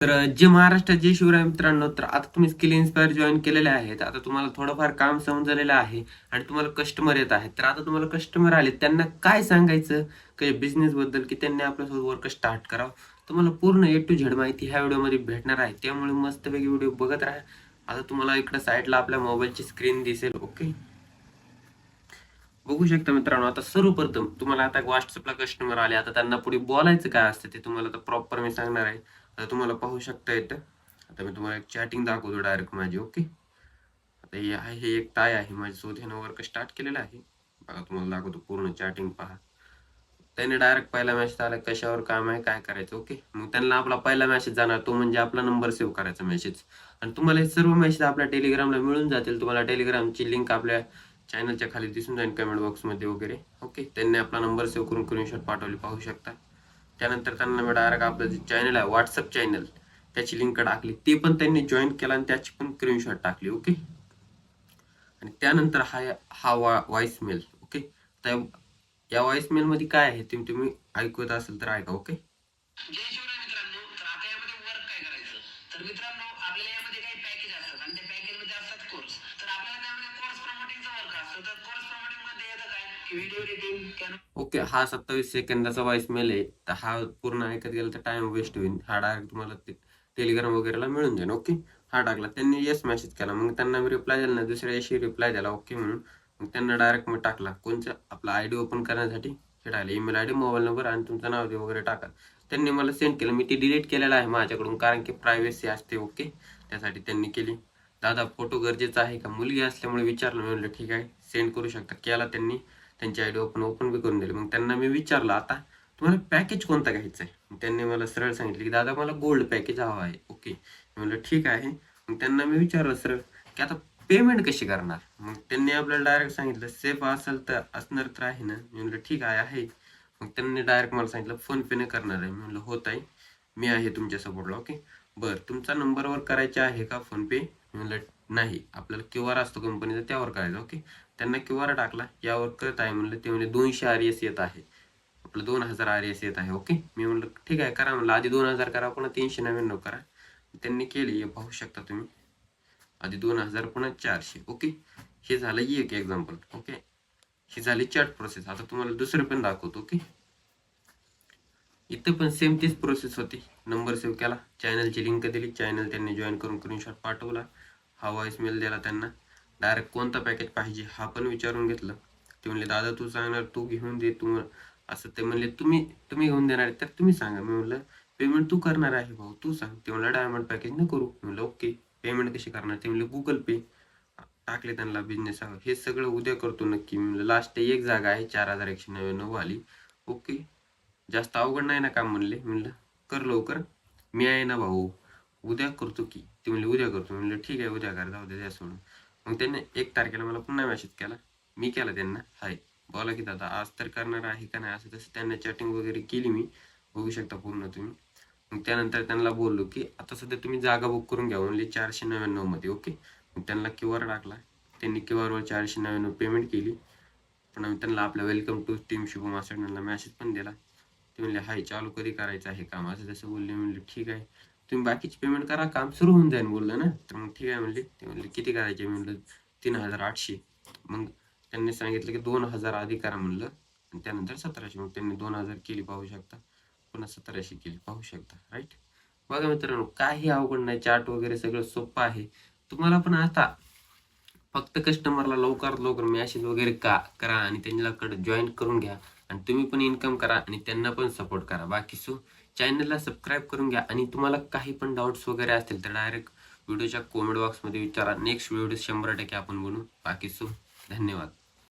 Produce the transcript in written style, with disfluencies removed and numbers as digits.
तर जे महाराष्ट्रात जे शिवराय मित्रांनो, तर आता तुम्ही स्किल इन्स्पायर जॉईन केलेले आहेत. आता तुम्हाला थोडंफार काम समजलेलं आहे आणि तुम्हाला कस्टमर येत आहेत. तर आता तुम्हाला कस्टमर आले, त्यांना काय सांगायचं काही बिझनेस बद्दल, की त्यांनी आपल्यासोबत वर्क स्टार्ट करावं. तुम्हाला पूर्ण ए टू झेड माहिती ह्या व्हिडिओमध्ये भेटणार आहे. त्यामुळे मस्तपैकी व्हिडिओ बघत राहा. आता तुम्हाला इकडं साईडला आपल्या मोबाईलची स्क्रीन दिसेल. ओके, बघू शकता मित्रांनो. आता सर्वप्रथम तुम्हाला आता व्हॉट्सअपला कस्टमर आले, आता त्यांना पुढे बोलायचं काय असतं ते तुम्हाला आता प्रॉपर मी सांगणार आहे. आता तुम्हाला पाहू शकता येतं. आता मी तुम्हाला एक चॅटिंग दाखवतो डायरेक्ट माझी. ओके, आता हे एक ताई आहे माझ्यासोबत, ह्यानं वर्क स्टार्ट केलेलं आहे. बघा तुम्हाला दाखवतो पूर्ण चॅटिंग पहा. त्याने डायरेक्ट पहिला मेसेज आला, कशावर काम आहे काय करायचं. ओके, मग त्यांना आपला पहिला मेसेज जाणार, तो म्हणजे आपला नंबर सेव्ह करायचा मेसेज. आणि तुम्हाला हे सर्व मेसेज आपल्या टेलिग्रामला मिळून जातील. तुम्हाला टेलिग्रामची लिंक आपल्या चॅनलच्या खाली दिसून जाईल कमेंट बॉक्समध्ये वगैरे. ओके, त्यांनी आपला नंबर सेव्ह करून स्क्रीनशॉट पाठवली, पाहू शकता. त्यानंतर त्यांना मी डायरेक्ट आपलं जे चॅनल आहे व्हॉट्सअप चॅनल, त्याची लिंक टाकली, ते पण त्यांनी जॉईन केला आणि त्याची पण स्क्रीनशॉट टाकली. ओके, आणि त्यानंतर हा व्हॉइस मेल. ओके, तर या व्हॉइस मेल मध्ये काय आहे ते तुम्ही ऐकत असेल तर ऐका. ओके, जय शिवराय मित्रांनो. तर आता यामध्ये वर्क काय करायचं, तर मित्रांनो आपल्याला यामध्ये काही पॅकेज असतात आणि त्या पॅकेज मध्ये असतात कोर्स. तर आपल्याला त्यामध्ये कोर्स प्रमोटिंगचा वर्क असतो. तर कोर्स प्रमोटिंग मध्ये येतं काय की व्हिडिओ एडिटिंग. ओके, हा 27 सेकंदाचा व्हॉइस मेल आहे. तर हा पूर्ण ऐकत गेला तर टाइम वेस्ट होईल. हा डायरेक्ट तुम्हाला टेलिग्राम वगैरेला मिळून जाईल. ओके, हा टाकला त्यांनी, येस मेसेज केला, मग त्यांना मी रिप्लाय दिला, दुसऱ्या दिवशी रिप्लाय दिला ओके म्हणून. मग त्यांना डायरेक्ट मी टाकला कोणचा आपला आयडी ओपन करण्यासाठी हे टाकलं, ईमेल आयडी, मोबाईल नंबर आणि तुमचं नाव वगैरे टाका. त्यांनी मला सेंड केलं. मी ती डिलीट केलेलं आहे माझ्याकडून, कारण की प्रायव्हसी असते. ओके, त्यासाठी त्यांनी केली. दादा फोटो गरजेचा आहे का, मुलगी असल्यामुळे विचारलं. मी म्हणलं ठीक आहे, सेंड करू शकता. केला त्यांनी, त्यांची आयडी ओपन बी करून दिली. मग त्यांना मी विचारलं, आता तुम्हाला पॅकेज कोणता घ्यायचा आहे. त्यांनी मला सरळ सांगितलं की दादा मला गोल्ड पॅकेज हवा आहे. ओके, मी म्हणलं ठीक आहे. मग त्यांना मी विचारलं सरळ की आता पेमेंट कशी करणार. मग त्यांनी आपल्याला डायरेक्ट सांगितलं सेफ असेल तर असणार तर आहे ना. मी म्हणलं ठीक आहे. मग त्यांनी डायरेक्ट मला सांगितलं फोन पेने करणार आहे. मी म्हणलं होत आहे, मी आहे तुमच्या सपोर्टला. ओके, बरं तुमचा नंबरवर करायचे आहे का फोन पे. मी म्हणलं नाही, आपल्याला क्यू आर असतो कंपनीचा त्यावर करायचं. ओके, त्यांना क्यू आर टाकला, यावर करत आहे म्हणलं. ते म्हणजे 200 RS येत आहे, आपलं 2000 RS येत आहे. ओके, मी म्हणलं ठीक आहे करा म्हणलं, आधी 2000 करा पुन्हा 399 करा. त्यांनी केली, हे पाहू शकता तुम्ही, आधी 2000 पुन्हा 400. ओके, हे झालं एक एक्झाम्पल. ओके, ही झाली चॅट प्रोसेस. आता तुम्हाला दुसरं पण दाखवतो. ओके, इथं पण सेम तीच प्रोसेस होती. नंबर सेव्ह केला, चॅनलची लिंक दिली, चॅनल त्यांनी जॉईन करून स्क्रीनशॉट पाठवला, हा व्हॉइस मेल दिला त्यांना. डायरेक्ट कोणता पॅकेज पाहिजे हा पण विचारून घेतलं. ते म्हणले दादा तू सांगणार, तू घेऊन दे तू, असं. ते म्हणले तुम्ही घेऊन देणार तर तुम्ही सांगा. मी म्हणलं पेमेंट तू करणार आहे भाऊ, तू सांग. ते म्हणलं डायमंड पॅकेज न करू. म्हणलं ओके, पेमेंट कशी करणार. ते म्हणले गुगल पे. टाकले त्यांना बिझनेस, हे सगळं उद्या करतो नक्की. म्हणलं लास्ट एक जागा आहे 4199 वाली. ओके, जास्त अवघड नाही ना काम म्हणले. म्हणलं कर लवकर, मी आहे ना भाऊ, उद्या करतो की. ते म्हणले उद्या करतो. म्हणलं ठीक आहे उद्या कर, जाऊ द्या सोडून. मग त्यांनी 1 तारखेला मला पुन्हा मेसेज केला. मी केला त्यांना, हाय बोला की दादा आज तर करणार आहे का नाही, असं तसं त्यांना चॅटिंग वगैरे केली मी, बघू शकता पूर्ण तुम्ही. मग त्यानंतर त्यांना बोललो की आता सध्या तुम्ही जागा बुक करून घ्या म्हणले 499 मध्ये. ओके, मग त्यांना क्यू आर टाकला, त्यांनी क्यू आरवर 499 पेमेंट केली. पण त्यांना आपल्या वेलकम टू टीम शुभम असं त्यांना मेसेज पण दिला. ते म्हणले हाय चालू कधी करायचं आहे काम, असं तसं बोलले. म्हणले ठीक आहे, तुम्ही बाकीची पेमेंट करा, काम सुरू होऊन जाईल बोललं ना. तर मग ठीक आहे म्हणले. ते म्हणले किती करायचे. म्हणलं 3800. मग त्यांनी सांगितलं की 2000 आधी करा म्हणलं आणि त्यानंतर 1700. मग त्यांनी 2000 केली, पाहू शकता, पुन्हा 1700 केली, पाहू शकता. राईट, बघा मित्रांनो काही अवघड नाही, चार्ट वगैरे सगळं सोपं आहे. तुम्हाला पण आता फक्त कस्टमरला लवकरात लवकर मेसेज वगैरे करा आणि त्यांच्याकडे जॉईन करून घ्या आणि तुम्ही पण इन्कम करा आणि त्यांना पण सपोर्ट करा. बाकी चॅनलला सबस्क्राईब करून घ्या आणि तुम्हाला काही पण डाऊट्स वगैरे असतील तर डायरेक्ट व्हिडिओच्या कमेंट बॉक्समध्ये विचारा. नेक्स्ट व्हिडिओ 100% आपण बनवू. बाकी धन्यवाद.